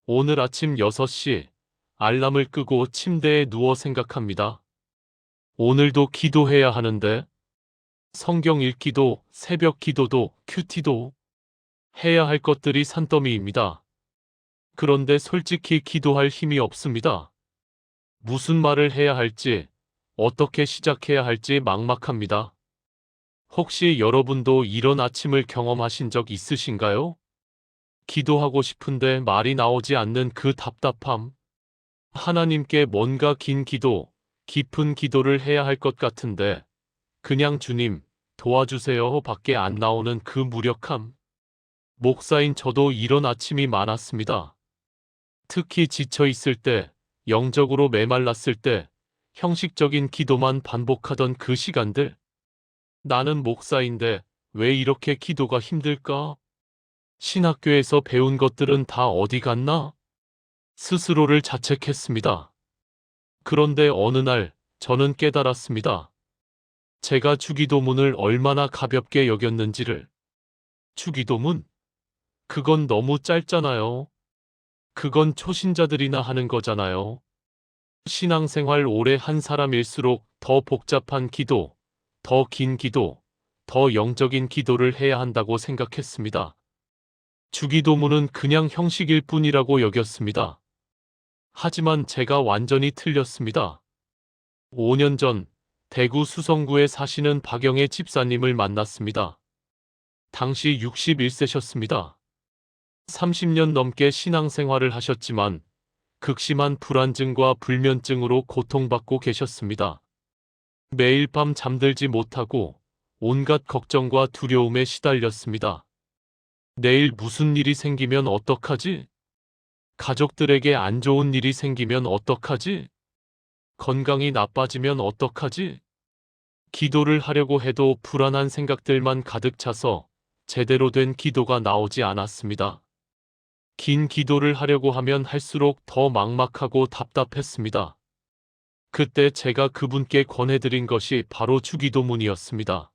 오늘 아침 6시 알람을 끄고 침대에 누워 생각합니다. 오늘도 기도해야 하는데 성경 읽기도 새벽 기도도 큐티도 해야 할 것들이 산더미입니다. 그런데 솔직히 기도할 힘이 없습니다. 무슨 말을 해야 할지, 어떻게 시작해야 할지 막막합니다. 혹시 여러분도 이런 아침을 경험하신 적 있으신가요? 기도하고 싶은데 말이 나오지 않는 그 답답함. 하나님께 뭔가 긴 기도, 깊은 기도를 해야 할 것 같은데 그냥 주님 도와주세요 밖에 안 나오는 그 무력함. 목사인 저도 이런 아침이 많았습니다. 특히 지쳐 있을 때, 영적으로 메말랐을 때, 형식적인 기도만 반복하던 그 시간들. 나는 목사인데 왜 이렇게 기도가 힘들까? 신학교에서 배운 것들은 다 어디 갔나? 스스로를 자책했습니다. 그런데 어느 날 저는 깨달았습니다. 제가 주기도문을 얼마나 가볍게 여겼는지를. 주기도문? 그건 너무 짧잖아요. 그건 초신자들이나 하는 거잖아요. 신앙생활 오래 한 사람일수록 더 복잡한 기도, 더 긴 기도, 더 영적인 기도를 해야 한다고 생각했습니다. 주기도문은 그냥 형식일 뿐이라고 여겼습니다. 하지만 제가 완전히 틀렸습니다. 5년 전 대구 수성구에 사시는 박영애 집사님을 만났습니다. 당시 61세셨습니다. 30년 넘게 신앙생활을 하셨지만 극심한 불안증과 불면증으로 고통받고 계셨습니다. 매일 밤 잠들지 못하고 온갖 걱정과 두려움에 시달렸습니다. 내일 무슨 일이 생기면 어떡하지? 가족들에게 안 좋은 일이 생기면 어떡하지? 건강이 나빠지면 어떡하지? 기도를 하려고 해도 불안한 생각들만 가득 차서 제대로 된 기도가 나오지 않았습니다. 긴 기도를 하려고 하면 할수록 더 막막하고 답답했습니다. 그때 제가 그분께 권해드린 것이 바로 주기도문이었습니다.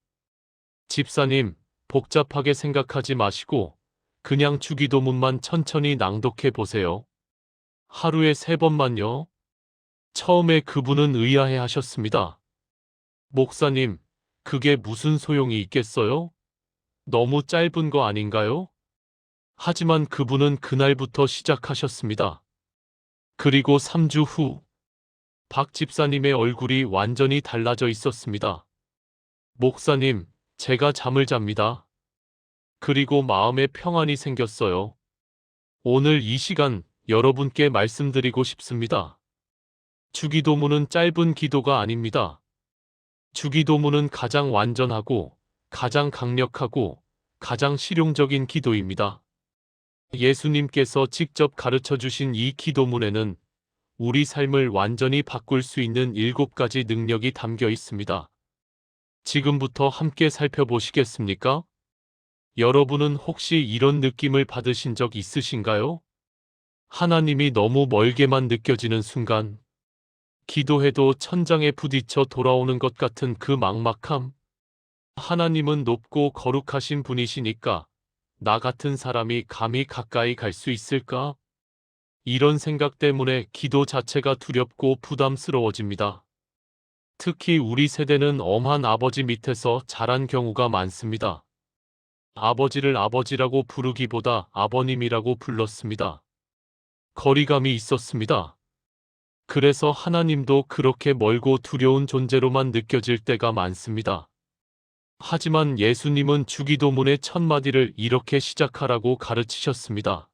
집사님, 복잡하게 생각하지 마시고 그냥 주기도문만 천천히 낭독해 보세요. 하루에 3번만요. 처음에 그분은 의아해 하셨습니다. 목사님, 그게 무슨 소용이 있겠어요? 너무 짧은 거 아닌가요? 하지만 그분은 그날부터 시작하셨습니다. 그리고 3주 후, 박 집사님의 얼굴이 완전히 달라져 있었습니다. 목사님, 제가 잠을 잡니다. 그리고 마음에 평안이 생겼어요. 오늘 이 시간 여러분께 말씀드리고 싶습니다. 주기도문은 짧은 기도가 아닙니다. 주기도문은 가장 완전하고 가장 강력하고 가장 실용적인 기도입니다. 예수님께서 직접 가르쳐 주신 이 기도문에는 우리 삶을 완전히 바꿀 수 있는 7가지 능력이 담겨 있습니다. 지금부터 함께 살펴보시겠습니까? 여러분은 혹시 이런 느낌을 받으신 적 있으신가요? 하나님이 너무 멀게만 느껴지는 순간, 기도해도 천장에 부딪혀 돌아오는 것 같은 그 막막함. 하나님은 높고 거룩하신 분이시니까 나 같은 사람이 감히 가까이 갈 수 있을까? 이런 생각 때문에 기도 자체가 두렵고 부담스러워집니다. 특히 우리 세대는 엄한 아버지 밑에서 자란 경우가 많습니다. 아버지를 아버지라고 부르기보다 아버님이라고 불렀습니다. 거리감이 있었습니다. 그래서 하나님도 그렇게 멀고 두려운 존재로만 느껴질 때가 많습니다. 하지만 예수님은 주기도문의 첫 마디를 이렇게 시작하라고 가르치셨습니다.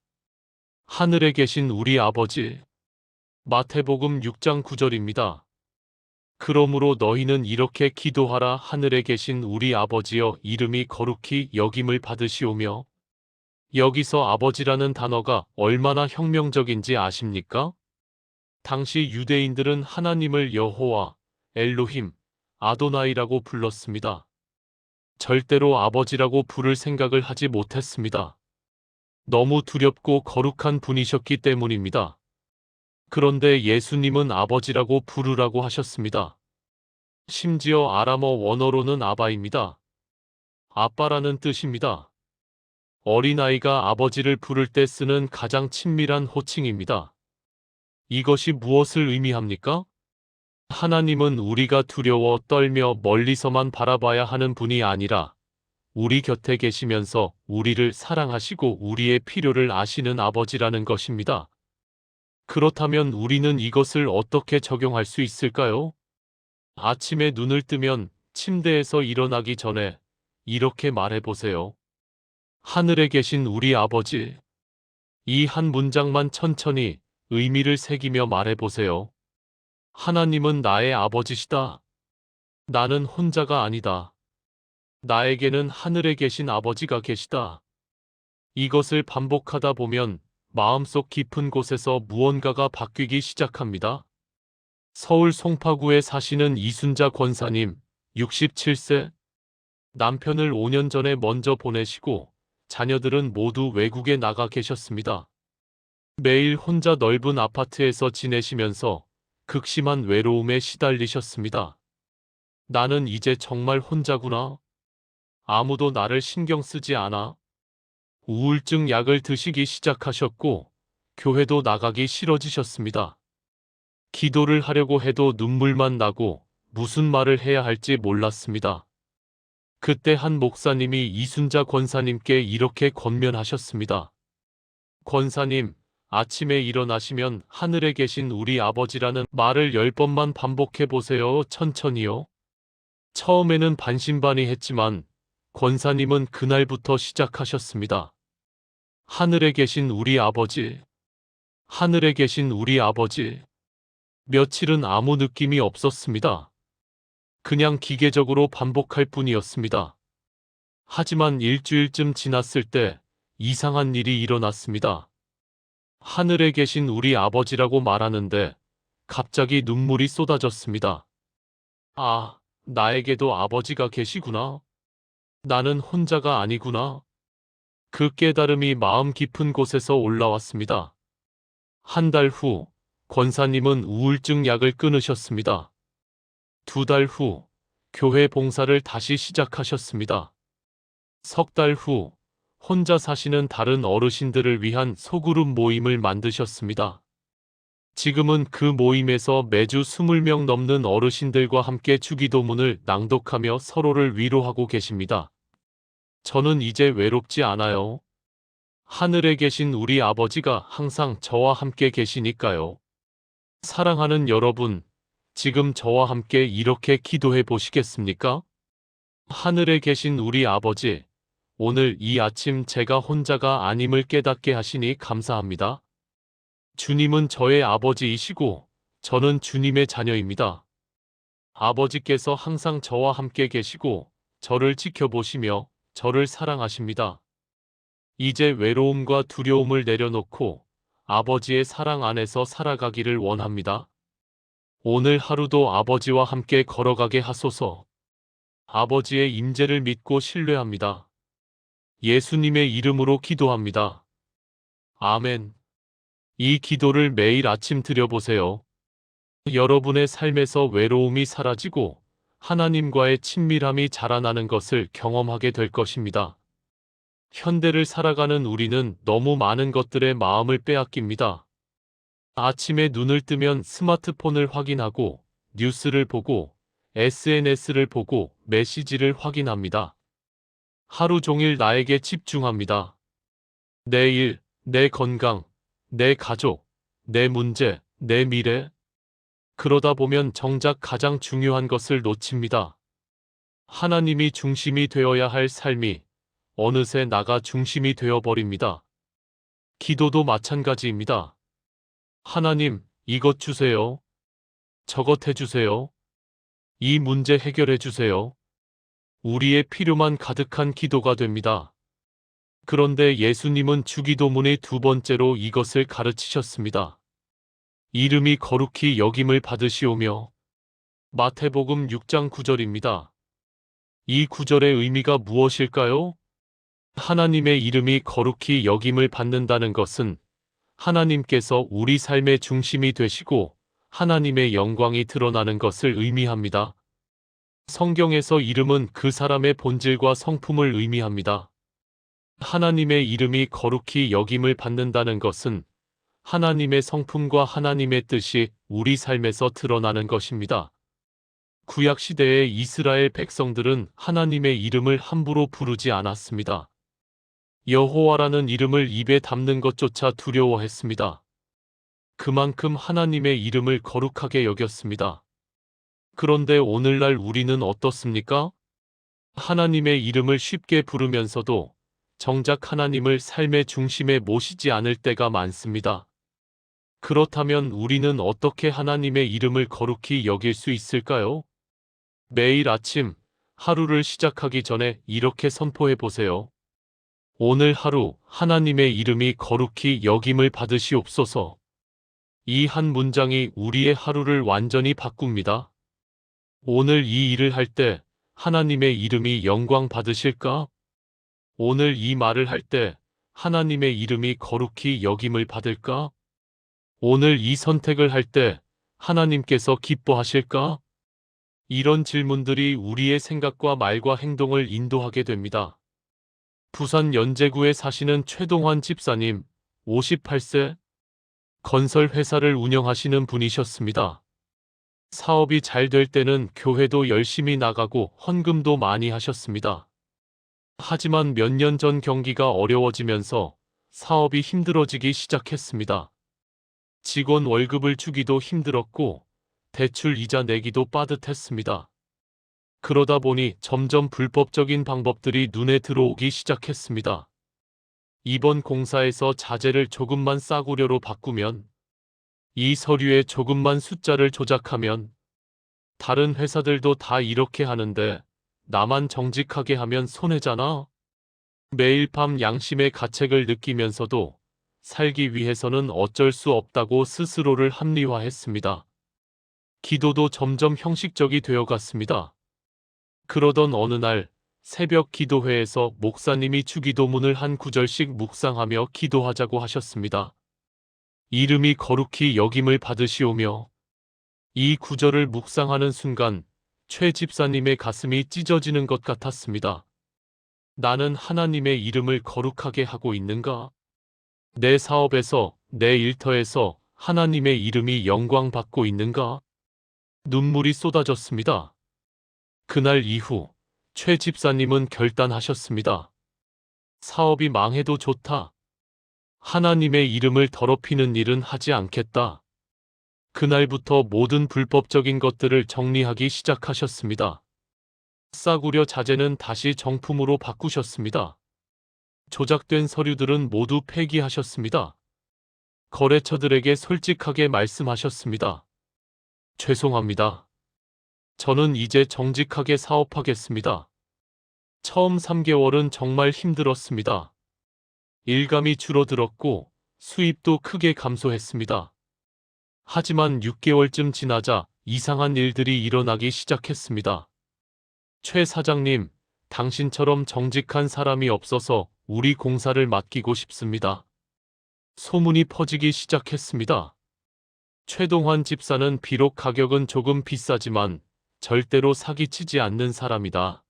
하늘에 계신 우리 아버지. 마태복음 6장 9절입니다. 그러므로 너희는 이렇게 기도하라. 하늘에 계신 우리 아버지여, 이름이 거룩히 여김을 받으시오며. 여기서 아버지라는 단어가 얼마나 혁명적인지 아십니까? 당시 유대인들은 하나님을 여호와, 엘로힘, 아도나이라고 불렀습니다. 절대로 아버지라고 부를 생각을 하지 못했습니다. 너무 두렵고 거룩한 분이셨기 때문입니다. 그런데 예수님은 아버지라고 부르라고 하셨습니다. 심지어 아람어 원어로는 아바입니다. 아빠라는 뜻입니다. 어린아이가 아버지를 부를 때 쓰는 가장 친밀한 호칭입니다. 이것이 무엇을 의미합니까? 하나님은 우리가 두려워 떨며 멀리서만 바라봐야 하는 분이 아니라 우리 곁에 계시면서 우리를 사랑하시고 우리의 필요를 아시는 아버지라는 것입니다. 그렇다면 우리는 이것을 어떻게 적용할 수 있을까요? 아침에 눈을 뜨면 침대에서 일어나기 전에 이렇게 말해보세요. 하늘에 계신 우리 아버지. 이 한 문장만 천천히 의미를 새기며 말해보세요. 하나님은 나의 아버지시다. 나는 혼자가 아니다. 나에게는 하늘에 계신 아버지가 계시다. 이것을 반복하다 보면 마음속 깊은 곳에서 무언가가 바뀌기 시작합니다. 서울 송파구에 사시는 이순자 권사님, 67세. 남편을 5년 전에 먼저 보내시고 자녀들은 모두 외국에 나가 계셨습니다. 매일 혼자 넓은 아파트에서 지내시면서 극심한 외로움에 시달리셨습니다. 나는 이제 정말 혼자구나. 아무도 나를 신경 쓰지 않아. 우울증 약을 드시기 시작하셨고 교회도 나가기 싫어지셨습니다. 기도를 하려고 해도 눈물만 나고 무슨 말을 해야 할지 몰랐습니다. 그때 한 목사님이 이순자 권사님께 이렇게 권면하셨습니다. 권사님, 아침에 일어나시면 하늘에 계신 우리 아버지라는 말을 10번만 반복해 보세요. 천천히요. 처음에는 반신반의했지만 권사님은 그날부터 시작하셨습니다. 하늘에 계신 우리 아버지. 하늘에 계신 우리 아버지. 며칠은 아무 느낌이 없었습니다. 그냥 기계적으로 반복할 뿐이었습니다. 하지만 일주일쯤 지났을 때 이상한 일이 일어났습니다. 하늘에 계신 우리 아버지라고 말하는데 갑자기 눈물이 쏟아졌습니다. 아, 나에게도 아버지가 계시구나. 나는 혼자가 아니구나. 그 깨달음이 마음 깊은 곳에서 올라왔습니다. 한 달 후, 권사님은 우울증 약을 끊으셨습니다. 2달 후, 교회 봉사를 다시 시작하셨습니다. 3달 후, 혼자 사시는 다른 어르신들을 위한 소그룹 모임을 만드셨습니다. 지금은 그 모임에서 매주 20명 넘는 어르신들과 함께 주기도문을 낭독하며 서로를 위로하고 계십니다. 저는 이제 외롭지 않아요. 하늘에 계신 우리 아버지가 항상 저와 함께 계시니까요. 사랑하는 여러분, 지금 저와 함께 이렇게 기도해 보시겠습니까? 하늘에 계신 우리 아버지, 오늘 이 아침 제가 혼자가 아님을 깨닫게 하시니 감사합니다. 주님은 저의 아버지이시고 저는 주님의 자녀입니다. 아버지께서 항상 저와 함께 계시고 저를 지켜보시며 저를 사랑하십니다. 이제 외로움과 두려움을 내려놓고 아버지의 사랑 안에서 살아가기를 원합니다. 오늘 하루도 아버지와 함께 걸어가게 하소서. 아버지의 임재를 믿고 신뢰합니다. 예수님의 이름으로 기도합니다. 아멘. 이 기도를 매일 아침 드려보세요. 여러분의 삶에서 외로움이 사라지고 하나님과의 친밀함이 자라나는 것을 경험하게 될 것입니다. 현대를 살아가는 우리는 너무 많은 것들에 마음을 빼앗깁니다. 아침에 눈을 뜨면 스마트폰을 확인하고 뉴스를 보고 SNS를 보고 메시지를 확인합니다. 하루 종일 나에게 집중합니다. 내 일, 내 건강, 내 가족, 내 문제, 내 미래. 그러다 보면 정작 가장 중요한 것을 놓칩니다. 하나님이 중심이 되어야 할 삶이 어느새 나가 중심이 되어버립니다. 기도도 마찬가지입니다. 하나님, 이것 주세요. 저것 해주세요. 이 문제 해결해 주세요. 우리의 필요만 가득한 기도가 됩니다. 그런데 예수님은 주기도문의 2번째로 이것을 가르치셨습니다. 이름이 거룩히 여김을 받으시오며. 마태복음 6장 9절입니다. 이 구절의 의미가 무엇일까요? 하나님의 이름이 거룩히 여김을 받는다는 것은 하나님께서 우리 삶의 중심이 되시고 하나님의 영광이 드러나는 것을 의미합니다. 성경에서 이름은 그 사람의 본질과 성품을 의미합니다. 하나님의 이름이 거룩히 여김을 받는다는 것은 하나님의 성품과 하나님의 뜻이 우리 삶에서 드러나는 것입니다. 구약 시대의 이스라엘 백성들은 하나님의 이름을 함부로 부르지 않았습니다. 여호와라는 이름을 입에 담는 것조차 두려워했습니다. 그만큼 하나님의 이름을 거룩하게 여겼습니다. 그런데 오늘날 우리는 어떻습니까? 하나님의 이름을 쉽게 부르면서도 정작 하나님을 삶의 중심에 모시지 않을 때가 많습니다. 그렇다면 우리는 어떻게 하나님의 이름을 거룩히 여길 수 있을까요? 매일 아침 하루를 시작하기 전에 이렇게 선포해 보세요. 오늘 하루 하나님의 이름이 거룩히 여김을 받으시옵소서. 이 한 문장이 우리의 하루를 완전히 바꿉니다. 오늘 이 일을 할 때 하나님의 이름이 영광 받으실까? 오늘 이 말을 할 때 하나님의 이름이 거룩히 여김을 받을까? 오늘 이 선택을 할 때 하나님께서 기뻐하실까? 이런 질문들이 우리의 생각과 말과 행동을 인도하게 됩니다. 부산 연제구에 사시는 최동환 집사님, 58세, 건설 회사를 운영하시는 분이셨습니다. 사업이 잘 될 때는 교회도 열심히 나가고 헌금도 많이 하셨습니다. 하지만 몇 년 전 경기가 어려워지면서 사업이 힘들어지기 시작했습니다. 직원 월급을 주기도 힘들었고 대출 이자 내기도 빠듯했습니다. 그러다 보니 점점 불법적인 방법들이 눈에 들어오기 시작했습니다. 이번 공사에서 자재를 조금만 싸구려로 바꾸면, 이 서류에 조금만 숫자를 조작하면, 다른 회사들도 다 이렇게 하는데 나만 정직하게 하면 손해잖아. 매일 밤 양심의 가책을 느끼면서도 살기 위해서는 어쩔 수 없다고 스스로를 합리화했습니다. 기도도 점점 형식적이 되어갔습니다. 그러던 어느 날 새벽 기도회에서 목사님이 주기도문을 한 구절씩 묵상하며 기도하자고 하셨습니다. 이름이 거룩히 여김을 받으시오며, 이 구절을 묵상하는 순간 최 집사님의 가슴이 찢어지는 것 같았습니다. 나는 하나님의 이름을 거룩하게 하고 있는가? 내 사업에서, 내 일터에서 하나님의 이름이 영광 받고 있는가? 눈물이 쏟아졌습니다. 그날 이후 최 집사님은 결단하셨습니다. 사업이 망해도 좋다. 하나님의 이름을 더럽히는 일은 하지 않겠다. 그날부터 모든 불법적인 것들을 정리하기 시작하셨습니다. 싸구려 자재는 다시 정품으로 바꾸셨습니다. 조작된 서류들은 모두 폐기하셨습니다. 거래처들에게 솔직하게 말씀하셨습니다. 죄송합니다. 저는 이제 정직하게 사업하겠습니다. 처음 3개월은 정말 힘들었습니다. 일감이 줄어들었고 수입도 크게 감소했습니다. 하지만 6개월쯤 지나자 이상한 일들이 일어나기 시작했습니다. 최 사장님, 당신처럼 정직한 사람이 없어서 우리 공사를 맡기고 싶습니다. 소문이 퍼지기 시작했습니다. 최동환 집사는 비록 가격은 조금 비싸지만 절대로 사기치지 않는 사람이다.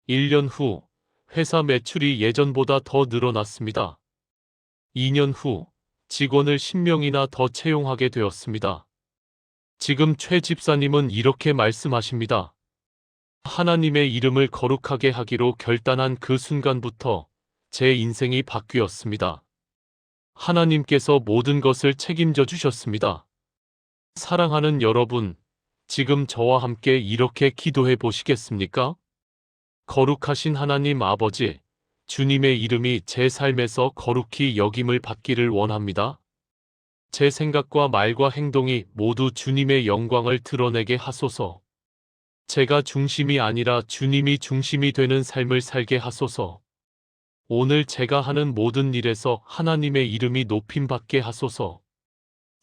1년 후 회사 매출이 예전보다 더 늘어났습니다. 2년 후 직원을 10명이나 더 채용하게 되었습니다. 지금 최 집사님은 이렇게 말씀하십니다. 하나님의 이름을 거룩하게 하기로 결단한 그 순간부터 제 인생이 바뀌었습니다. 하나님께서 모든 것을 책임져 주셨습니다. 사랑하는 여러분, 지금 저와 함께 이렇게 기도해 보시겠습니까? 거룩하신 하나님 아버지, 주님의 이름이 제 삶에서 거룩히 여김을 받기를 원합니다. 제 생각과 말과 행동이 모두 주님의 영광을 드러내게 하소서. 제가 중심이 아니라 주님이 중심이 되는 삶을 살게 하소서. 오늘 제가 하는 모든 일에서 하나님의 이름이 높임받게 하소서.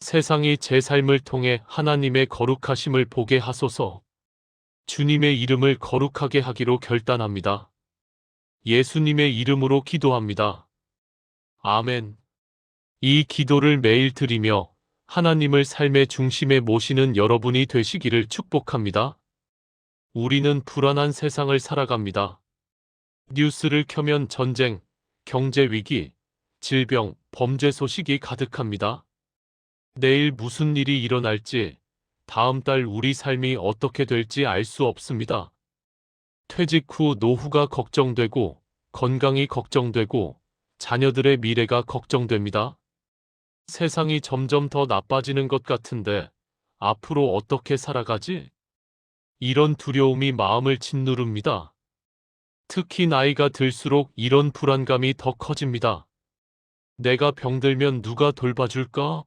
세상이 제 삶을 통해 하나님의 거룩하심을 보게 하소서. 주님의 이름을 거룩하게 하기로 결단합니다. 예수님의 이름으로 기도합니다. 아멘. 이 기도를 매일 드리며 하나님을 삶의 중심에 모시는 여러분이 되시기를 축복합니다. 우리는 불안한 세상을 살아갑니다. 뉴스를 켜면 전쟁, 경제 위기, 질병, 범죄 소식이 가득합니다. 내일 무슨 일이 일어날지, 다음 달 우리 삶이 어떻게 될지 알 수 없습니다. 퇴직 후 노후가 걱정되고, 건강이 걱정되고, 자녀들의 미래가 걱정됩니다. 세상이 점점 더 나빠지는 것 같은데, 앞으로 어떻게 살아가지? 이런 두려움이 마음을 짓누릅니다. 특히 나이가 들수록 이런 불안감이 더 커집니다. 내가 병들면 누가 돌봐줄까?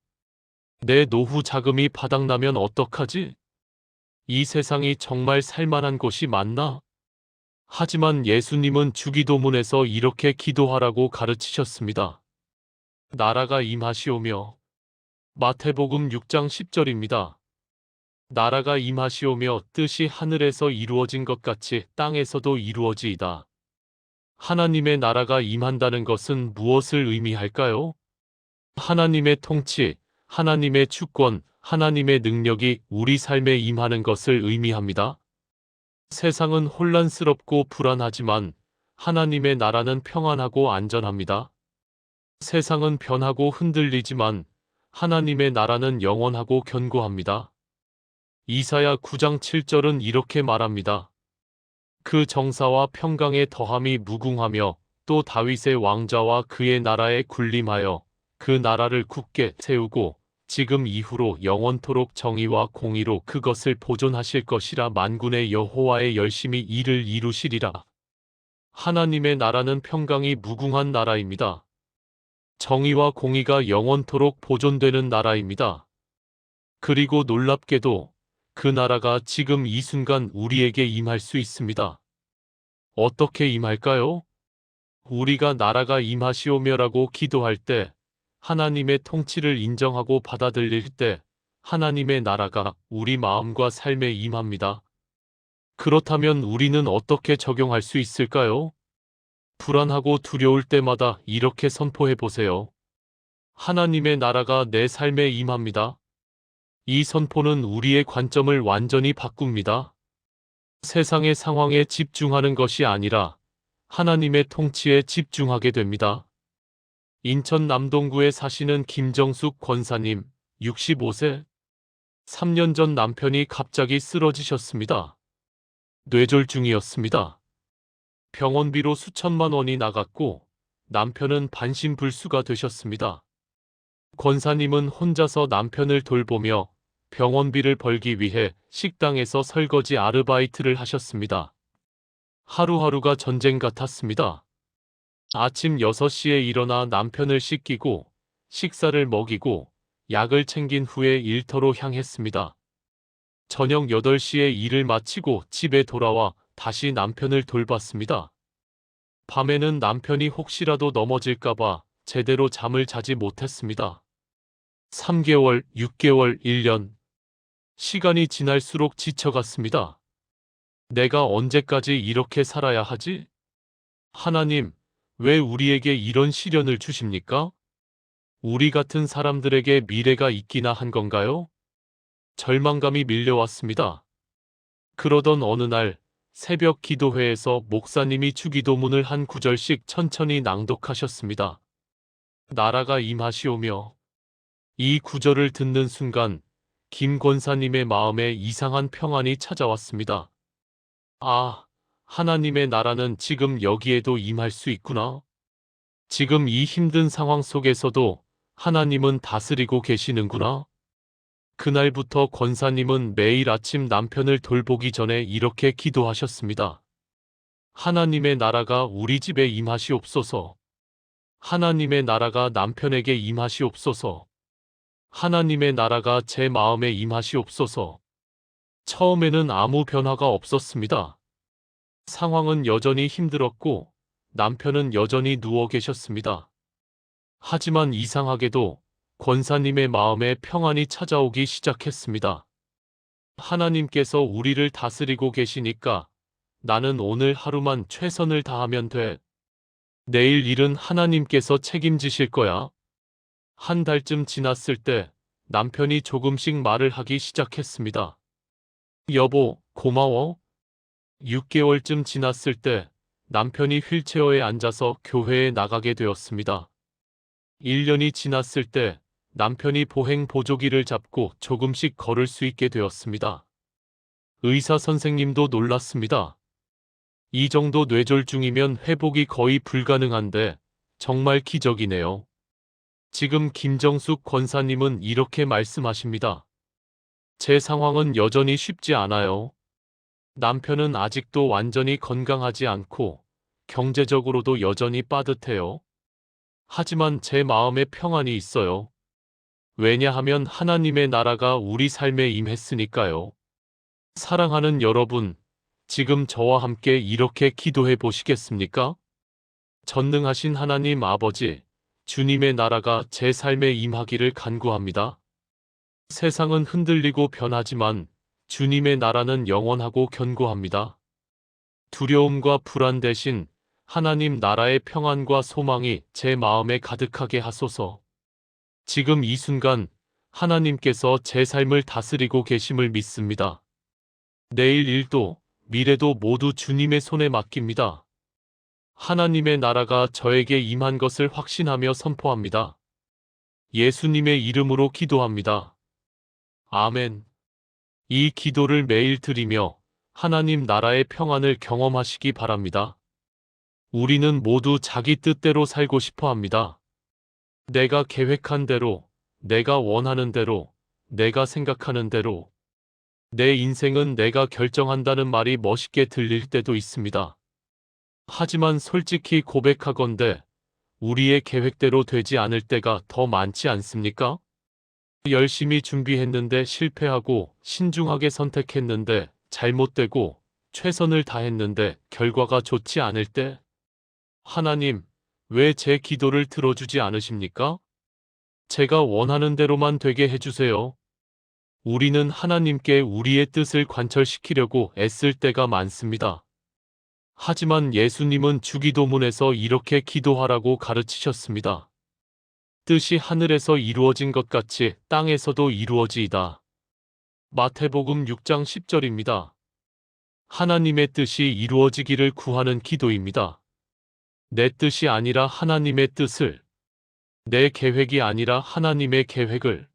내 노후 자금이 바닥나면 어떡하지? 이 세상이 정말 살만한 곳이 맞나? 하지만 예수님은 주기도문에서 이렇게 기도하라고 가르치셨습니다. 나라가 임하시오며. 마태복음 6장 10절입니다. 나라가 임하시오며 뜻이 하늘에서 이루어진 것 같이 땅에서도 이루어지이다. 하나님의 나라가 임한다는 것은 무엇을 의미할까요? 하나님의 통치, 하나님의 주권, 하나님의 능력이 우리 삶에 임하는 것을 의미합니다. 세상은 혼란스럽고 불안하지만 하나님의 나라는 평안하고 안전합니다. 세상은 변하고 흔들리지만 하나님의 나라는 영원하고 견고합니다. 이사야 9장 7절은 이렇게 말합니다. 그 정사와 평강의 더함이 무궁하며 또 다윗의 왕자와 그의 나라에 군림하여 그 나라를 굳게 세우고 지금 이후로 영원토록 정의와 공의로 그것을 보존하실 것이라 만군의 여호와의 열심히 일을 이루시리라. 하나님의 나라는 평강이 무궁한 나라입니다. 정의와 공의가 영원토록 보존되는 나라입니다. 그리고 놀랍게도 그 나라가 지금 이 순간 우리에게 임할 수 있습니다. 어떻게 임할까요? 우리가 나라가 임하시오며라고 기도할 때, 하나님의 통치를 인정하고 받아들일 때, 하나님의 나라가 우리 마음과 삶에 임합니다. 그렇다면 우리는 어떻게 적용할 수 있을까요? 불안하고 두려울 때마다 이렇게 선포해 보세요. 하나님의 나라가 내 삶에 임합니다. 이 선포는 우리의 관점을 완전히 바꿉니다. 세상의 상황에 집중하는 것이 아니라 하나님의 통치에 집중하게 됩니다. 인천 남동구에 사시는 김정숙 권사님, 65세. 3년 전 남편이 갑자기 쓰러지셨습니다. 뇌졸중이었습니다. 병원비로 수천만 원이 나갔고 남편은 반신불수가 되셨습니다. 권사님은 혼자서 남편을 돌보며 병원비를 벌기 위해 식당에서 설거지 아르바이트를 하셨습니다. 하루하루가 전쟁 같았습니다. 아침 6시에 일어나 남편을 씻기고 식사를 먹이고 약을 챙긴 후에 일터로 향했습니다. 저녁 8시에 일을 마치고 집에 돌아와 다시 남편을 돌봤습니다. 밤에는 남편이 혹시라도 넘어질까봐 제대로 잠을 자지 못했습니다. 3개월, 6개월, 1년. 시간이 지날수록 지쳐갔습니다. 내가 언제까지 이렇게 살아야 하지? 하나님, 왜 우리에게 이런 시련을 주십니까? 우리 같은 사람들에게 미래가 있기나 한 건가요? 절망감이 밀려왔습니다. 그러던 어느 날 새벽 기도회에서 목사님이 주기도문을 한 구절씩 천천히 낭독하셨습니다. 나라가 임하시오며. 이 구절을 듣는 순간 김 권사님의 마음에 이상한 평안이 찾아왔습니다. 아, 하나님의 나라는 지금 여기에도 임할 수 있구나. 지금 이 힘든 상황 속에서도 하나님은 다스리고 계시는구나. 그날부터 권사님은 매일 아침 남편을 돌보기 전에 이렇게 기도하셨습니다. 하나님의 나라가 우리 집에 임하시옵소서. 하나님의 나라가 남편에게 임하시옵소서. 하나님의 나라가 제 마음에 임하시옵소서. 처음에는 아무 변화가 없었습니다. 상황은 여전히 힘들었고 남편은 여전히 누워 계셨습니다. 하지만 이상하게도 권사님의 마음에 평안이 찾아오기 시작했습니다. 하나님께서 우리를 다스리고 계시니까 나는 오늘 하루만 최선을 다하면 돼. 내일 일은 하나님께서 책임지실 거야. 한 달쯤 지났을 때 남편이 조금씩 말을 하기 시작했습니다. 여보, 고마워. 6개월쯤 지났을 때 남편이 휠체어에 앉아서 교회에 나가게 되었습니다. 1년이 지났을 때 남편이 보행 보조기를 잡고 조금씩 걸을 수 있게 되었습니다. 의사 선생님도 놀랐습니다. 이 정도 뇌졸중이면 회복이 거의 불가능한데 정말 기적이네요. 지금 김정숙 권사님은 이렇게 말씀하십니다. 제 상황은 여전히 쉽지 않아요. 남편은 아직도 완전히 건강하지 않고 경제적으로도 여전히 빠듯해요. 하지만 제 마음에 평안이 있어요. 왜냐하면 하나님의 나라가 우리 삶에 임했으니까요. 사랑하는 여러분, 지금 저와 함께 이렇게 기도해 보시겠습니까? 전능하신 하나님 아버지, 주님의 나라가 제 삶에 임하기를 간구합니다. 세상은 흔들리고 변하지만 주님의 나라는 영원하고 견고합니다. 두려움과 불안 대신 하나님 나라의 평안과 소망이 제 마음에 가득하게 하소서. 지금 이 순간 하나님께서 제 삶을 다스리고 계심을 믿습니다. 내일 일도 미래도 모두 주님의 손에 맡깁니다. 하나님의 나라가 저에게 임한 것을 확신하며 선포합니다. 예수님의 이름으로 기도합니다. 아멘. 이 기도를 매일 드리며 하나님 나라의 평안을 경험하시기 바랍니다. 우리는 모두 자기 뜻대로 살고 싶어 합니다. 내가 계획한 대로, 내가 원하는 대로, 내가 생각하는 대로. 내 인생은 내가 결정한다는 말이 멋있게 들릴 때도 있습니다. 하지만 솔직히 고백하건대 우리의 계획대로 되지 않을 때가 더 많지 않습니까? 열심히 준비했는데 실패하고 신중하게 선택했는데 잘못되고 최선을 다했는데 결과가 좋지 않을 때 하나님, 왜 제 기도를 들어주지 않으십니까? 제가 원하는 대로만 되게 해주세요. 우리는 하나님께 우리의 뜻을 관철시키려고 애쓸 때가 많습니다. 하지만 예수님은 주기도문에서 이렇게 기도하라고 가르치셨습니다. 뜻이 하늘에서 이루어진 것 같이 땅에서도 이루어지이다. 마태복음 6장 10절입니다. 하나님의 뜻이 이루어지기를 구하는 기도입니다. 내 뜻이 아니라 하나님의 뜻을, 내 계획이 아니라 하나님의 계획을.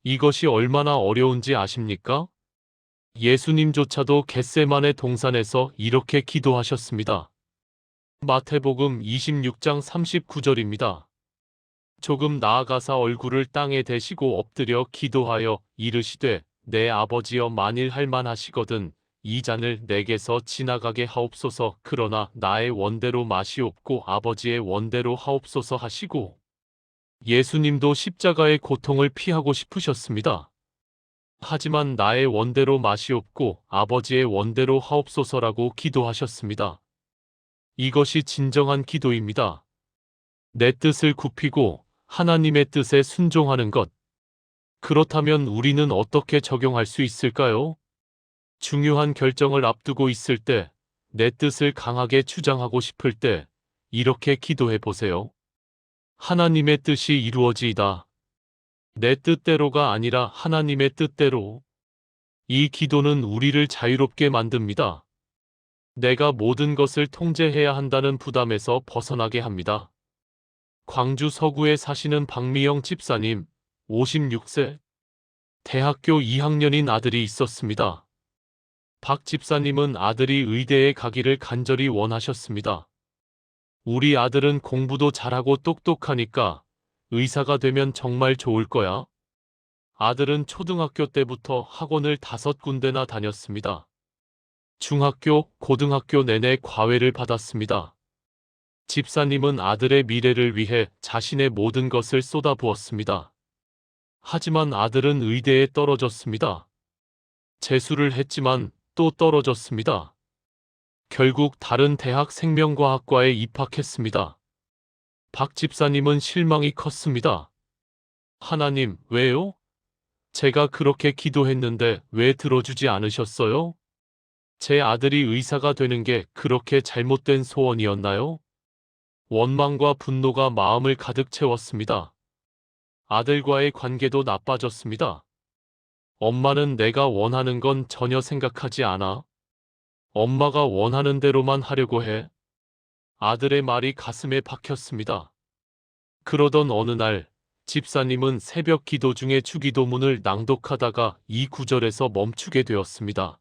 이것이 얼마나 어려운지 아십니까? 예수님조차도 겟세마네 동산에서 이렇게 기도하셨습니다. 마태복음 26장 39절입니다. 조금 나아가사 얼굴을 땅에 대시고 엎드려 기도하여 이르시되 내 아버지여 만일 할만하시거든 이 잔을 내게서 지나가게 하옵소서. 그러나 나의 원대로 마시옵고 아버지의 원대로 하옵소서 하시고, 예수님도 십자가의 고통을 피하고 싶으셨습니다. 하지만 나의 원대로 마시옵고 아버지의 원대로 하옵소서라고 기도하셨습니다. 이것이 진정한 기도입니다. 내 뜻을 굽히고 하나님의 뜻에 순종하는 것. 그렇다면 우리는 어떻게 적용할 수 있을까요? 중요한 결정을 앞두고 있을 때, 내 뜻을 강하게 주장하고 싶을 때, 이렇게 기도해 보세요. 하나님의 뜻이 이루어지이다. 내 뜻대로가 아니라 하나님의 뜻대로. 이 기도는 우리를 자유롭게 만듭니다. 내가 모든 것을 통제해야 한다는 부담에서 벗어나게 합니다. 광주 서구에 사시는 박미영 집사님, 56세. 대학교 2학년인 아들이 있었습니다. 박 집사님은 아들이 의대에 가기를 간절히 원하셨습니다. 우리 아들은 공부도 잘하고 똑똑하니까 의사가 되면 정말 좋을 거야. 아들은 초등학교 때부터 학원을 5군데나 다녔습니다. 중학교, 고등학교 내내 과외를 받았습니다. 집사님은 아들의 미래를 위해 자신의 모든 것을 쏟아부었습니다. 하지만 아들은 의대에 떨어졌습니다. 재수를 했지만 또 떨어졌습니다. 결국 다른 대학 생명과학과에 입학했습니다. 박 집사님은 실망이 컸습니다. 하나님, 왜요? 제가 그렇게 기도했는데 왜 들어주지 않으셨어요? 제 아들이 의사가 되는 게 그렇게 잘못된 소원이었나요? 원망과 분노가 마음을 가득 채웠습니다. 아들과의 관계도 나빠졌습니다. 엄마는 내가 원하는 건 전혀 생각하지 않아. 엄마가 원하는 대로만 하려고 해. 아들의 말이 가슴에 박혔습니다. 그러던 어느 날 집사님은 새벽 기도 중에 주기도문을 낭독하다가 이 구절에서 멈추게 되었습니다.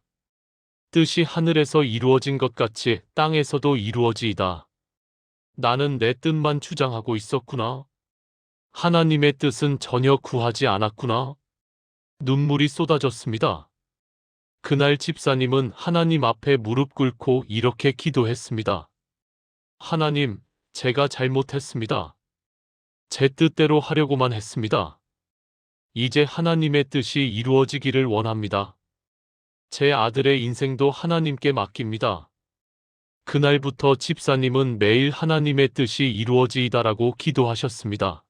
뜻이 하늘에서 이루어진 것 같이 땅에서도 이루어지이다. 나는 내 뜻만 주장하고 있었구나. 하나님의 뜻은 전혀 구하지 않았구나. 눈물이 쏟아졌습니다. 그날 집사님은 하나님 앞에 무릎 꿇고 이렇게 기도했습니다. 하나님, 제가 잘못했습니다. 제 뜻대로 하려고만 했습니다. 이제 하나님의 뜻이 이루어지기를 원합니다. 제 아들의 인생도 하나님께 맡깁니다. 그날부터 집사님은 매일 하나님의 뜻이 이루어지이다라고 기도하셨습니다.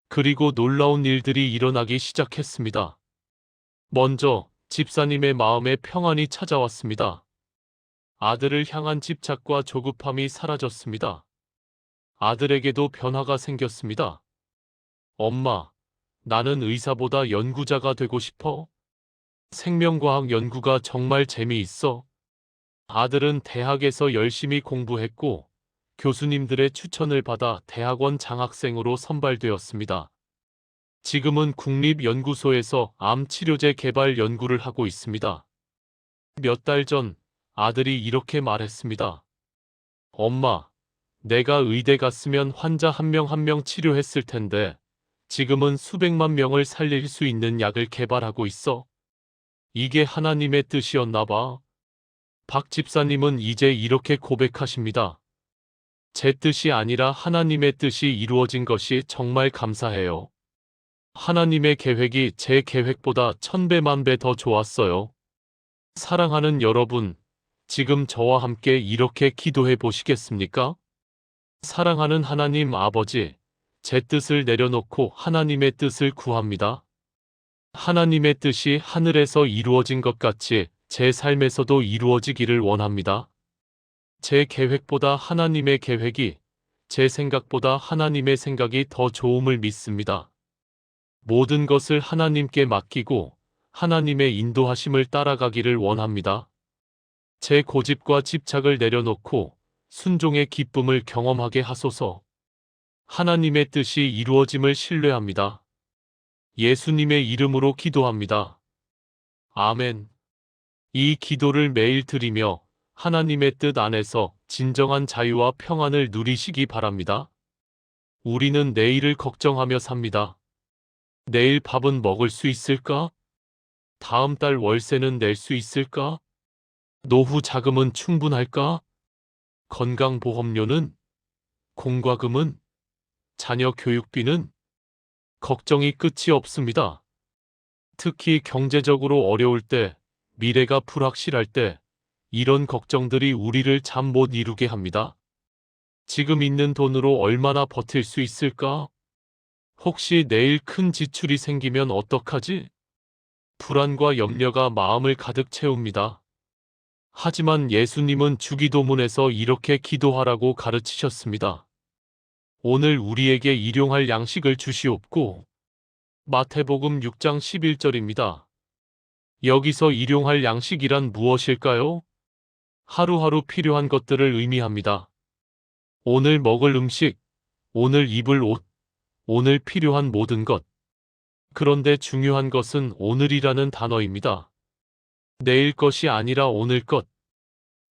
그리고 놀라운 일들이 일어나기 시작했습니다. 먼저 집사님의 마음에 평안이 찾아왔습니다. 아들을 향한 집착과 조급함이 사라졌습니다. 아들에게도 변화가 생겼습니다. 엄마, 나는 의사보다 연구자가 되고 싶어. 생명과학 연구가 정말 재미있어. 아들은 대학에서 열심히 공부했고 교수님들의 추천을 받아 대학원 장학생으로 선발되었습니다. 지금은 국립연구소에서 암 치료제 개발 연구를 하고 있습니다. 몇 달 전 아들이 이렇게 말했습니다. 엄마, 내가 의대 갔으면 환자 한 명 한 명 치료했을 텐데 지금은 수백만 명을 살릴 수 있는 약을 개발하고 있어. 이게 하나님의 뜻이었나 봐. 박 집사님은 이제 이렇게 고백하십니다. 제 뜻이 아니라 하나님의 뜻이 이루어진 것이 정말 감사해요. 하나님의 계획이 제 계획보다 1000배 만배 더 좋았어요. 사랑하는 여러분, 지금 저와 함께 이렇게 기도해 보시겠습니까? 사랑하는 하나님 아버지, 제 뜻을 내려놓고 하나님의 뜻을 구합니다. 하나님의 뜻이 하늘에서 이루어진 것 같이 제 삶에서도 이루어지기를 원합니다. 제 계획보다 하나님의 계획이, 제 생각보다 하나님의 생각이 더 좋음을 믿습니다. 모든 것을 하나님께 맡기고 하나님의 인도하심을 따라가기를 원합니다. 제 고집과 집착을 내려놓고 순종의 기쁨을 경험하게 하소서. 하나님의 뜻이 이루어짐을 신뢰합니다. 예수님의 이름으로 기도합니다. 아멘. 이 기도를 매일 드리며 하나님의 뜻 안에서 진정한 자유와 평안을 누리시기 바랍니다. 우리는 내일을 걱정하며 삽니다. 내일 밥은 먹을 수 있을까? 다음 달 월세는 낼 수 있을까? 노후 자금은 충분할까? 건강보험료는? 공과금은? 자녀 교육비는? 걱정이 끝이 없습니다. 특히 경제적으로 어려울 때, 미래가 불확실할 때, 이런 걱정들이 우리를 잠 못 이루게 합니다. 지금 있는 돈으로 얼마나 버틸 수 있을까? 혹시 내일 큰 지출이 생기면 어떡하지? 불안과 염려가 마음을 가득 채웁니다. 하지만 예수님은 주기도문에서 이렇게 기도하라고 가르치셨습니다. 오늘 우리에게 일용할 양식을 주시옵고. 마태복음 6장 11절입니다. 여기서 일용할 양식이란 무엇일까요? 하루하루 필요한 것들을 의미합니다. 오늘 먹을 음식, 오늘 입을 옷, 오늘 필요한 모든 것. 그런데 중요한 것은 오늘이라는 단어입니다. 내일 것이 아니라 오늘 것.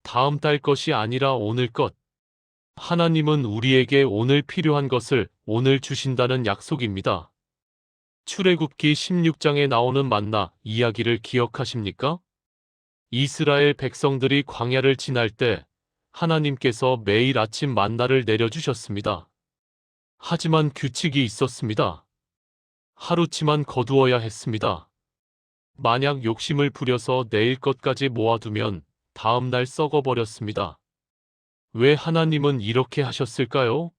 다음 달 것이 아니라 오늘 것. 하나님은 우리에게 오늘 필요한 것을 오늘 주신다는 약속입니다. 출애굽기 16장에 나오는 만나 이야기를 기억하십니까? 이스라엘 백성들이 광야를 지날 때 하나님께서 매일 아침 만나를 내려주셨습니다. 하지만 규칙이 있었습니다. 하루치만 거두어야 했습니다. 만약 욕심을 부려서 내일 것까지 모아두면 다음 날 썩어버렸습니다. 왜 하나님은 이렇게 하셨을까요?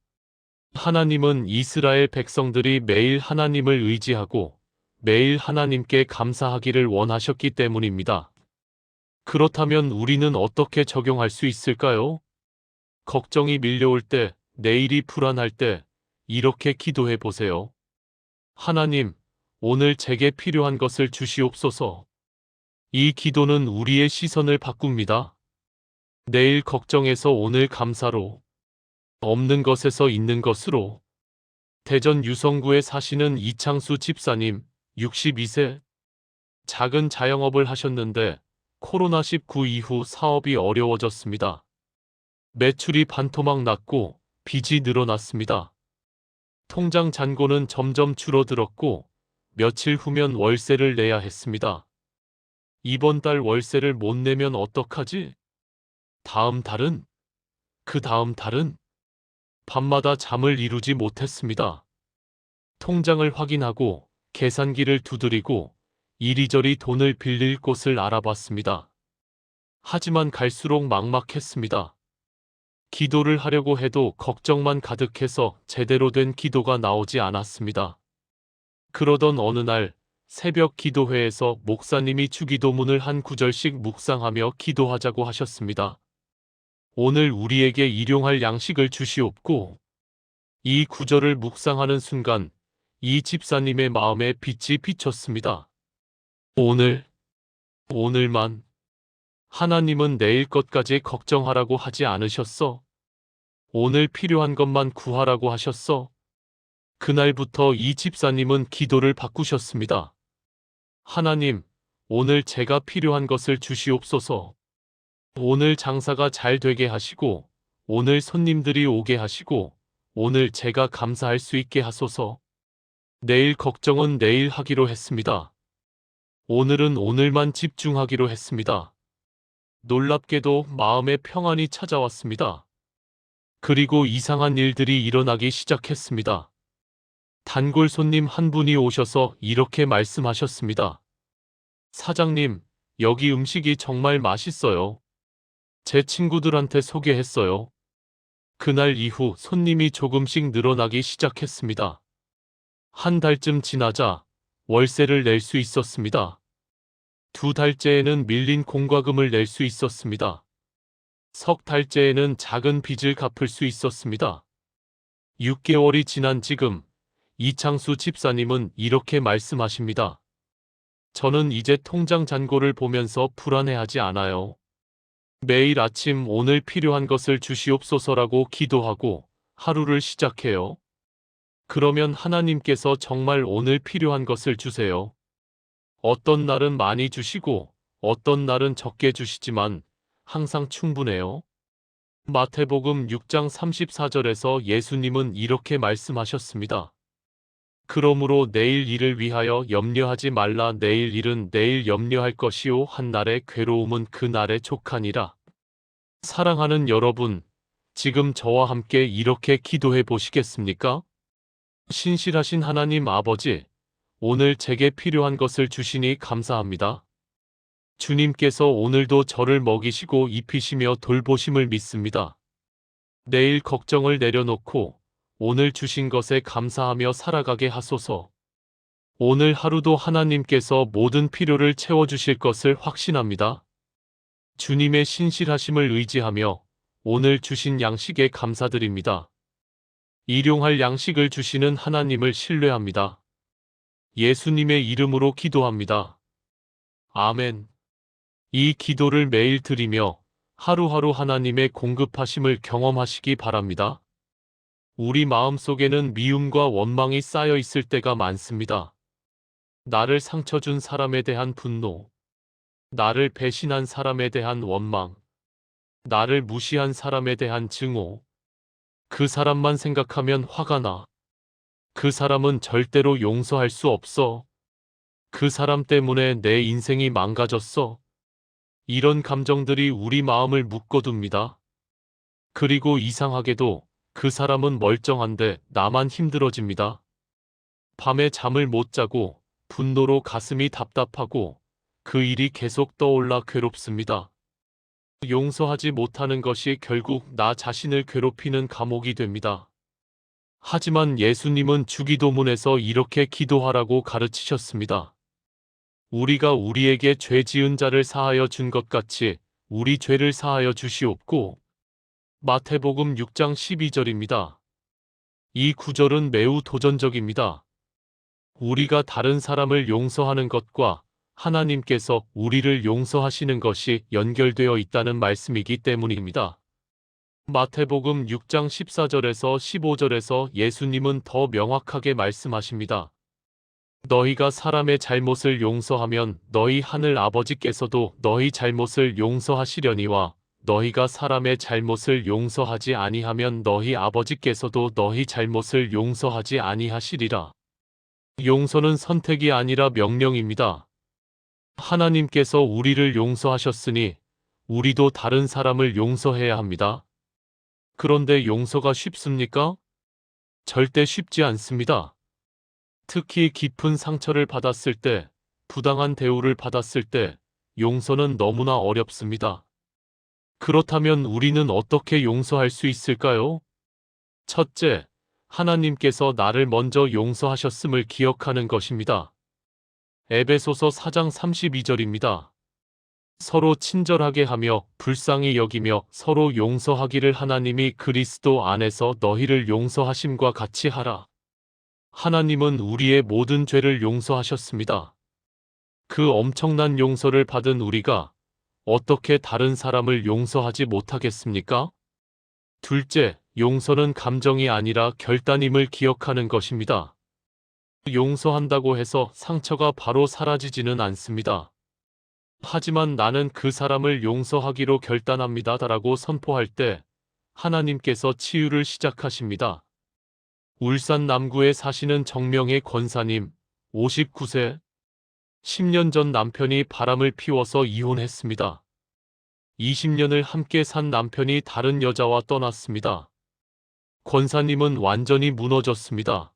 하나님은 이스라엘 백성들이 매일 하나님을 의지하고 매일 하나님께 감사하기를 원하셨기 때문입니다. 그렇다면 우리는 어떻게 적용할 수 있을까요? 걱정이 밀려올 때, 내일이 불안할 때, 이렇게 기도해 보세요. 하나님, 오늘 제게 필요한 것을 주시옵소서. 이 기도는 우리의 시선을 바꿉니다. 내일 걱정에서 오늘 감사로, 없는 것에서 있는 것으로. 대전 유성구에 사시는 이창수 집사님, 62세. 작은 자영업을 하셨는데 코로나19 이후 사업이 어려워졌습니다. 매출이 반토막 났고 빚이 늘어났습니다. 통장 잔고는 점점 줄어들었고 며칠 후면 월세를 내야 했습니다. 이번 달 월세를 못 내면 어떡하지? 다음 달은? 그 다음 달은? 밤마다 잠을 이루지 못했습니다. 통장을 확인하고 계산기를 두드리고 이리저리 돈을 빌릴 곳을 알아봤습니다. 하지만 갈수록 막막했습니다. 기도를 하려고 해도 걱정만 가득해서 제대로 된 기도가 나오지 않았습니다. 그러던 어느 날 새벽 기도회에서 목사님이 주기도문을 한 구절씩 묵상하며 기도하자고 하셨습니다. 오늘 우리에게 일용할 양식을 주시옵고. 이 구절을 묵상하는 순간 이 집사님의 마음에 빛이 비쳤습니다. 오늘만. 하나님은 내일 것까지 걱정하라고 하지 않으셨어? 오늘 필요한 것만 구하라고 하셨어? 그날부터 이 집사님은 기도를 바꾸셨습니다. 하나님, 오늘 제가 필요한 것을 주시옵소서. 오늘 장사가 잘 되게 하시고, 오늘 손님들이 오게 하시고, 오늘 제가 감사할 수 있게 하소서. 내일 걱정은 내일 하기로 했습니다. 오늘은 오늘만 집중하기로 했습니다. 놀랍게도 마음의 평안이 찾아왔습니다. 그리고 이상한 일들이 일어나기 시작했습니다. 단골 손님 한 분이 오셔서 이렇게 말씀하셨습니다. 사장님, 여기 음식이 정말 맛있어요. 제 친구들한테 소개했어요. 그날 이후 손님이 조금씩 늘어나기 시작했습니다. 한 달쯤 지나자 월세를 낼 수 있었습니다. 두 달째에는 밀린 공과금을 낼 수 있었습니다. 석 달째에는 작은 빚을 갚을 수 있었습니다. 6개월이 지난 지금 이창수 집사님은 이렇게 말씀하십니다. 저는 이제 통장 잔고를 보면서 불안해하지 않아요. 매일 아침 오늘 필요한 것을 주시옵소서라고 기도하고 하루를 시작해요. 그러면 하나님께서 정말 오늘 필요한 것을 주세요. 어떤 날은 많이 주시고 어떤 날은 적게 주시지만 항상 충분해요. 마태복음 6장 34절에서 예수님은 이렇게 말씀하셨습니다. 그러므로 내일 일을 위하여 염려하지 말라. 내일 일은 내일 염려할 것이요 한 날의 괴로움은 그 날에 족하니라. 사랑하는 여러분, 지금 저와 함께 이렇게 기도해 보시겠습니까? 신실하신 하나님 아버지, 오늘 제게 필요한 것을 주시니 감사합니다. 주님께서 오늘도 저를 먹이시고 입히시며 돌보심을 믿습니다. 내일 걱정을 내려놓고 오늘 주신 것에 감사하며 살아가게 하소서. 오늘 하루도 하나님께서 모든 필요를 채워주실 것을 확신합니다. 주님의 신실하심을 의지하며 오늘 주신 양식에 감사드립니다. 일용할 양식을 주시는 하나님을 신뢰합니다. 예수님의 이름으로 기도합니다. 아멘. 이 기도를 매일 드리며 하루하루 하나님의 공급하심을 경험하시기 바랍니다. 우리 마음속에는 미움과 원망이 쌓여 있을 때가 많습니다. 나를 상처 준 사람에 대한 분노, 나를 배신한 사람에 대한 원망, 나를 무시한 사람에 대한 증오, 그 사람만 생각하면 화가 나. 그 사람은 절대로 용서할 수 없어. 그 사람 때문에 내 인생이 망가졌어. 이런 감정들이 우리 마음을 묶어둡니다. 그리고 이상하게도 그 사람은 멀쩡한데 나만 힘들어집니다. 밤에 잠을 못 자고 분노로 가슴이 답답하고 그 일이 계속 떠올라 괴롭습니다. 용서하지 못하는 것이 결국 나 자신을 괴롭히는 감옥이 됩니다. 하지만 예수님은 주기도문에서 이렇게 기도하라고 가르치셨습니다. 우리가 우리에게 죄 지은 자를 사하여 준 것 같이 우리 죄를 사하여 주시옵고. 마태복음 6장 12절입니다. 이 구절은 매우 도전적입니다. 우리가 다른 사람을 용서하는 것과 하나님께서 우리를 용서하시는 것이 연결되어 있다는 말씀이기 때문입니다. 마태복음 6장 14절에서 15절에서 예수님은 더 명확하게 말씀하십니다. 너희가 사람의 잘못을 용서하면 너희 하늘 아버지께서도 너희 잘못을 용서하시려니와 너희가 사람의 잘못을 용서하지 아니하면 너희 아버지께서도 너희 잘못을 용서하지 아니하시리라. 용서는 선택이 아니라 명령입니다. 하나님께서 우리를 용서하셨으니 우리도 다른 사람을 용서해야 합니다. 그런데 용서가 쉽습니까? 절대 쉽지 않습니다. 특히 깊은 상처를 받았을 때, 부당한 대우를 받았을 때, 용서는 너무나 어렵습니다. 그렇다면 우리는 어떻게 용서할 수 있을까요? 첫째, 하나님께서 나를 먼저 용서하셨음을 기억하는 것입니다. 에베소서 4장 32절입니다. 서로 친절하게 하며 불쌍히 여기며 서로 용서하기를 하나님이 그리스도 안에서 너희를 용서하심과 같이 하라. 하나님은 우리의 모든 죄를 용서하셨습니다. 그 엄청난 용서를 받은 우리가 어떻게 다른 사람을 용서하지 못하겠습니까? 둘째, 용서는 감정이 아니라 결단임을 기억하는 것입니다. 용서한다고 해서 상처가 바로 사라지지는 않습니다. 하지만 나는 그 사람을 용서하기로 결단합니다라고 선포할 때 하나님께서 치유를 시작하십니다. 울산 남구에 사시는 정명의 권사님, 59세. 10년 전 남편이 바람을 피워서 이혼했습니다. 20년을 함께 산 남편이 다른 여자와 떠났습니다. 권사님은 완전히 무너졌습니다.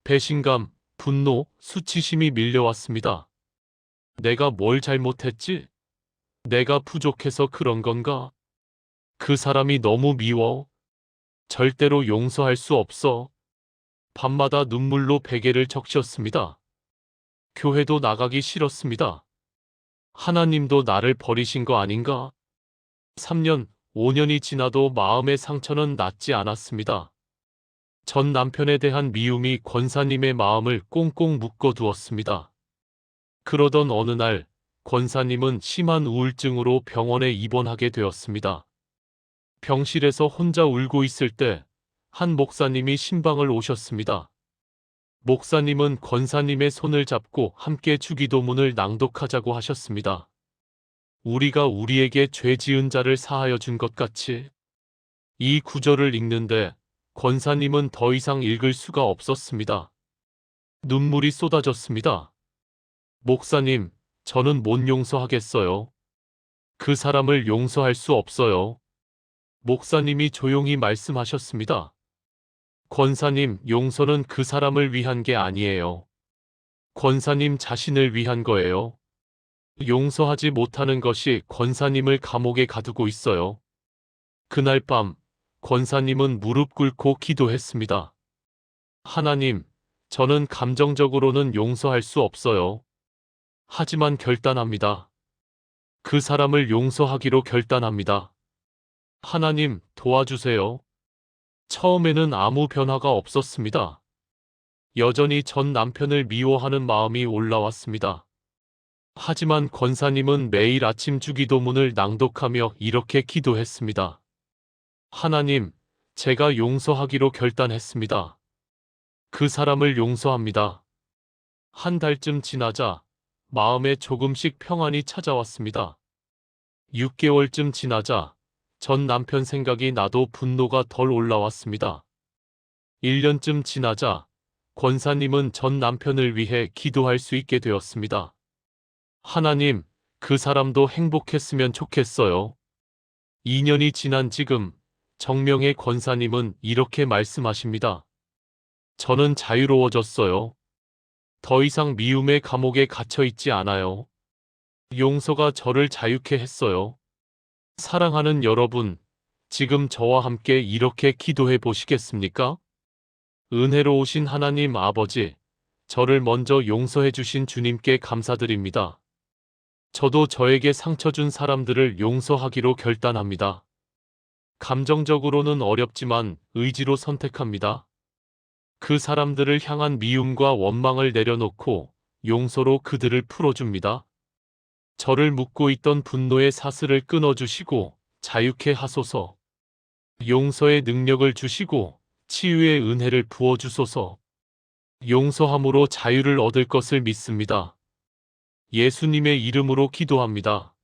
배신감, 분노, 수치심이 밀려왔습니다. 내가 뭘 잘못했지? 내가 부족해서 그런 건가? 그 사람이 너무 미워. 절대로 용서할 수 없어. 밤마다 눈물로 베개를 적셨습니다. 교회도 나가기 싫었습니다. 하나님도 나를 버리신 거 아닌가? 3년, 5년이 지나도 마음의 상처는 낫지 않았습니다. 전 남편에 대한 미움이 권사님의 마음을 꽁꽁 묶어두었습니다. 그러던 어느 날, 권사님은 심한 우울증으로 병원에 입원하게 되었습니다. 병실에서 혼자 울고 있을 때, 한 목사님이 신방을 오셨습니다. 목사님은 권사님의 손을 잡고 함께 주기도문을 낭독하자고 하셨습니다. 우리가 우리에게 죄 지은 자를 사하여 준 것 같이. 이 구절을 읽는데 권사님은 더 이상 읽을 수가 없었습니다. 눈물이 쏟아졌습니다. 목사님, 저는 못 용서하겠어요. 그 사람을 용서할 수 없어요. 목사님이 조용히 말씀하셨습니다. 권사님, 용서는 그 사람을 위한 게 아니에요. 권사님 자신을 위한 거예요. 용서하지 못하는 것이 권사님을 감옥에 가두고 있어요. 그날 밤, 권사님은 무릎 꿇고 기도했습니다. 하나님, 저는 감정적으로는 용서할 수 없어요. 하지만 결단합니다. 그 사람을 용서하기로 결단합니다. 하나님, 도와주세요. 처음에는 아무 변화가 없었습니다. 여전히 전 남편을 미워하는 마음이 올라왔습니다. 하지만 권사님은 매일 아침 주기도문을 낭독하며 이렇게 기도했습니다. 하나님, 제가 용서하기로 결단했습니다. 그 사람을 용서합니다. 한 달쯤 지나자 마음에 조금씩 평안이 찾아왔습니다. 6개월쯤 지나자 전 남편 생각이 나도 분노가 덜 올라왔습니다. 1년쯤 지나자 권사님은 전 남편을 위해 기도할 수 있게 되었습니다. 하나님, 그 사람도 행복했으면 좋겠어요. 2년이 지난 지금 정명의 권사님은 이렇게 말씀하십니다. 저는 자유로워졌어요. 더 이상 미움의 감옥에 갇혀 있지 않아요. 용서가 저를 자유케 했어요. 사랑하는 여러분, 지금 저와 함께 이렇게 기도해 보시겠습니까? 은혜로우신 하나님 아버지, 저를 먼저 용서해 주신 주님께 감사드립니다. 저도 저에게 상처 준 사람들을 용서하기로 결단합니다. 감정적으로는 어렵지만 의지로 선택합니다. 그 사람들을 향한 미움과 원망을 내려놓고 용서로 그들을 풀어줍니다. 저를 묶고 있던 분노의 사슬을 끊어주시고 자유케 하소서. 용서의 능력을 주시고 치유의 은혜를 부어주소서. 용서함으로 자유를 얻을 것을 믿습니다. 예수님의 이름으로 기도합니다.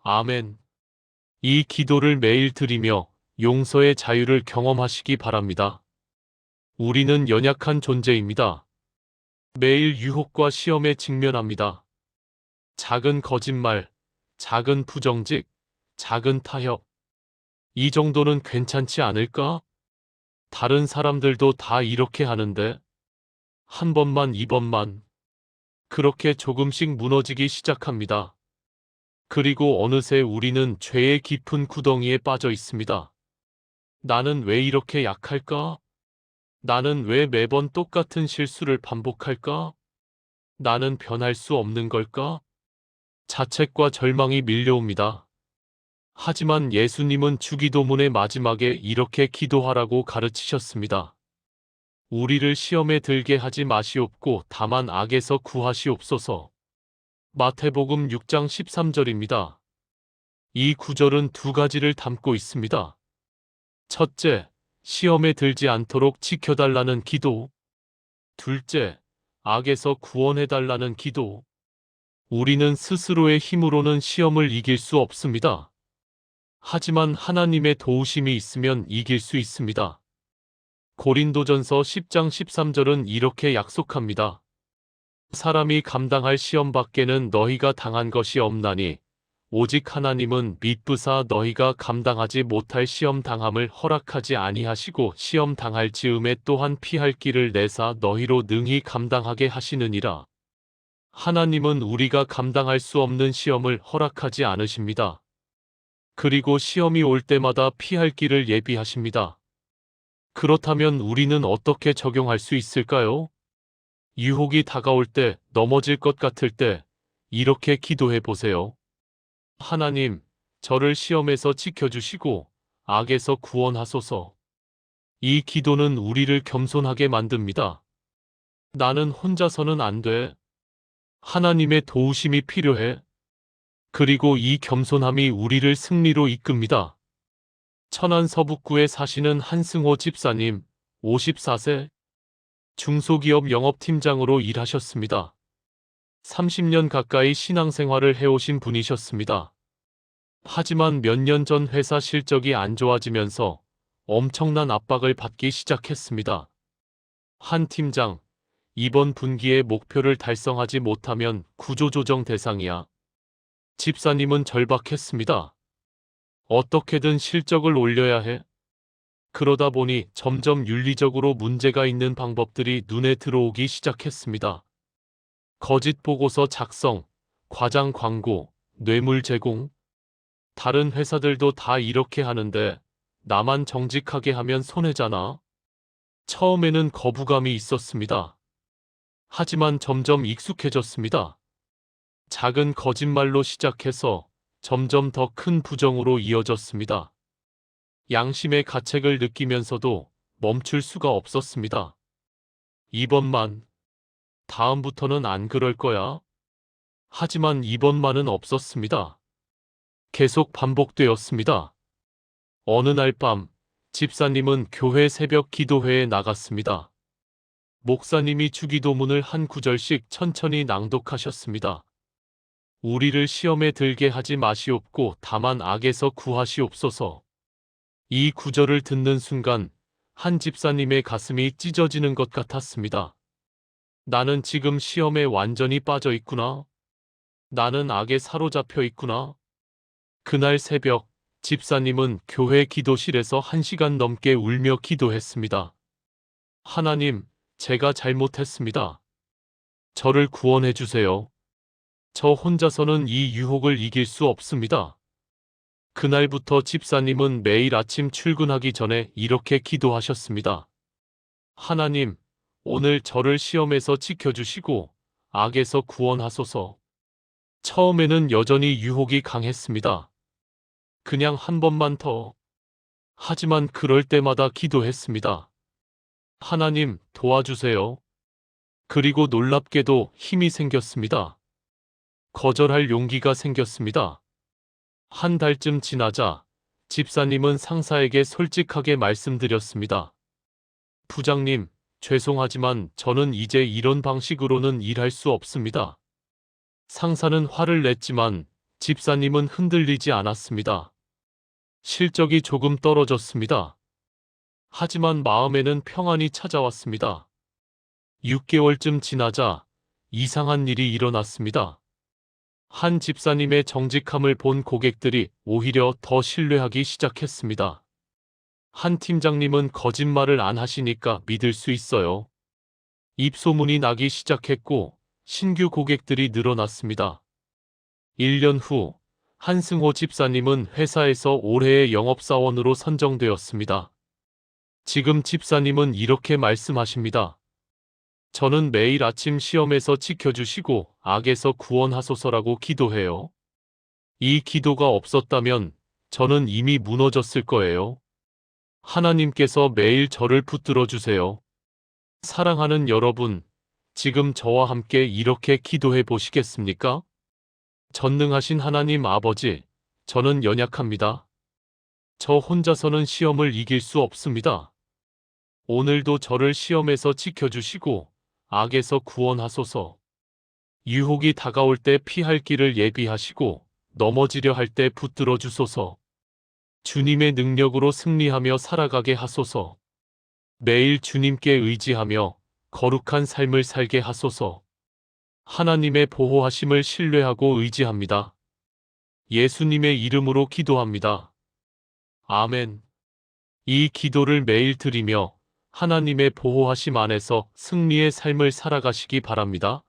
아멘. 이 기도를 매일 드리며 용서의 자유를 경험하시기 바랍니다. 우리는 연약한 존재입니다. 매일 유혹과 시험에 직면합니다. 작은 거짓말, 작은 부정직, 작은 타협. 이 정도는 괜찮지 않을까? 다른 사람들도 다 이렇게 하는데. 한 번만, 2번만. 그렇게 조금씩 무너지기 시작합니다. 그리고 어느새 우리는 죄의 깊은 구덩이에 빠져 있습니다. 나는 왜 이렇게 약할까? 나는 왜 매번 똑같은 실수를 반복할까? 나는 변할 수 없는 걸까? 자책과 절망이 밀려옵니다. 하지만 예수님은 주기도문의 마지막에 이렇게 기도하라고 가르치셨습니다. 우리를 시험에 들게 하지 마시옵고 다만 악에서 구하시옵소서. 마태복음 6장 13절입니다. 이 구절은 두 가지를 담고 있습니다. 첫째, 시험에 들지 않도록 지켜달라는 기도. 둘째, 악에서 구원해달라는 기도. 우리는 스스로의 힘으로는 시험을 이길 수 없습니다. 하지만 하나님의 도우심이 있으면 이길 수 있습니다. 고린도전서 10장 13절은 이렇게 약속합니다. 사람이 감당할 시험 밖에는 너희가 당한 것이 없나니 오직 하나님은 미쁘사 너희가 감당하지 못할 시험 당함을 허락하지 아니하시고 시험 당할 즈음에 또한 피할 길을 내사 너희로 능히 감당하게 하시느니라. 하나님은 우리가 감당할 수 없는 시험을 허락하지 않으십니다. 그리고 시험이 올 때마다 피할 길을 예비하십니다. 그렇다면 우리는 어떻게 적용할 수 있을까요? 유혹이 다가올 때, 넘어질 것 같을 때, 이렇게 기도해 보세요. 하나님, 저를 시험에서 지켜주시고, 악에서 구원하소서. 이 기도는 우리를 겸손하게 만듭니다. 나는 혼자서는 안 돼. 하나님의 도우심이 필요해. 그리고 이 겸손함이 우리를 승리로 이끕니다. 천안 서북구에 사시는 한승호 집사님, 54세, 중소기업 영업팀장으로 일하셨습니다. 30년 가까이 신앙생활을 해오신 분이셨습니다. 하지만 몇 년 전 회사 실적이 안 좋아지면서 엄청난 압박을 받기 시작했습니다. 한 팀장, 이번 분기에 목표를 달성하지 못하면 구조조정 대상이야. 집사님은 절박했습니다. 어떻게든 실적을 올려야 해. 그러다 보니 점점 윤리적으로 문제가 있는 방법들이 눈에 들어오기 시작했습니다. 거짓 보고서 작성, 과장 광고, 뇌물 제공. 다른 회사들도 다 이렇게 하는데 나만 정직하게 하면 손해잖아. 처음에는 거부감이 있었습니다. 하지만 점점 익숙해졌습니다. 작은 거짓말로 시작해서 점점 더 큰 부정으로 이어졌습니다. 양심의 가책을 느끼면서도 멈출 수가 없었습니다. 이번만, 다음부터는 안 그럴 거야. 하지만 이번만은 없었습니다. 계속 반복되었습니다. 어느 날 밤, 집사님은 교회 새벽 기도회에 나갔습니다. 목사님이 주기도문을 한 구절씩 천천히 낭독하셨습니다. 우리를 시험에 들게 하지 마시옵고 다만 악에서 구하시옵소서. 이 구절을 듣는 순간 한 집사님의 가슴이 찢어지는 것 같았습니다. 나는 지금 시험에 완전히 빠져 있구나. 나는 악에 사로잡혀 있구나. 그날 새벽 집사님은 교회 기도실에서 1시간 넘게 울며 기도했습니다. 하나님, 제가 잘못했습니다. 저를 구원해 주세요. 저 혼자서는 이 유혹을 이길 수 없습니다. 그날부터 집사님은 매일 아침 출근하기 전에 이렇게 기도하셨습니다. 하나님, 오늘 저를 시험에서 지켜주시고 악에서 구원하소서. 처음에는 여전히 유혹이 강했습니다. 그냥 한 번만 더. 하지만 그럴 때마다 기도했습니다. 하나님, 도와주세요. 그리고 놀랍게도 힘이 생겼습니다. 거절할 용기가 생겼습니다. 한 달쯤 지나자 집사님은 상사에게 솔직하게 말씀드렸습니다. 부장님, 죄송하지만 저는 이제 이런 방식으로는 일할 수 없습니다. 상사는 화를 냈지만 집사님은 흔들리지 않았습니다. 실적이 조금 떨어졌습니다. 하지만 마음에는 평안이 찾아왔습니다. 6개월쯤 지나자 이상한 일이 일어났습니다. 한 집사님의 정직함을 본 고객들이 오히려 더 신뢰하기 시작했습니다. 한 팀장님은 거짓말을 안 하시니까 믿을 수 있어요. 입소문이 나기 시작했고 신규 고객들이 늘어났습니다. 1년 후 한승호 집사님은 회사에서 올해의 영업사원으로 선정되었습니다. 지금 집사님은 이렇게 말씀하십니다. 저는 매일 아침 시험에서 지켜주시고 악에서 구원하소서라고 기도해요. 이 기도가 없었다면 저는 이미 무너졌을 거예요. 하나님께서 매일 저를 붙들어 주세요. 사랑하는 여러분, 지금 저와 함께 이렇게 기도해 보시겠습니까? 전능하신 하나님 아버지, 저는 연약합니다. 저 혼자서는 시험을 이길 수 없습니다. 오늘도 저를 시험에서 지켜주시고 악에서 구원하소서. 유혹이 다가올 때 피할 길을 예비하시고 넘어지려 할 때 붙들어 주소서. 주님의 능력으로 승리하며 살아가게 하소서. 매일 주님께 의지하며 거룩한 삶을 살게 하소서. 하나님의 보호하심을 신뢰하고 의지합니다. 예수님의 이름으로 기도합니다. 아멘. 이 기도를 매일 드리며 하나님의 보호하심 안에서 승리의 삶을 살아가시기 바랍니다.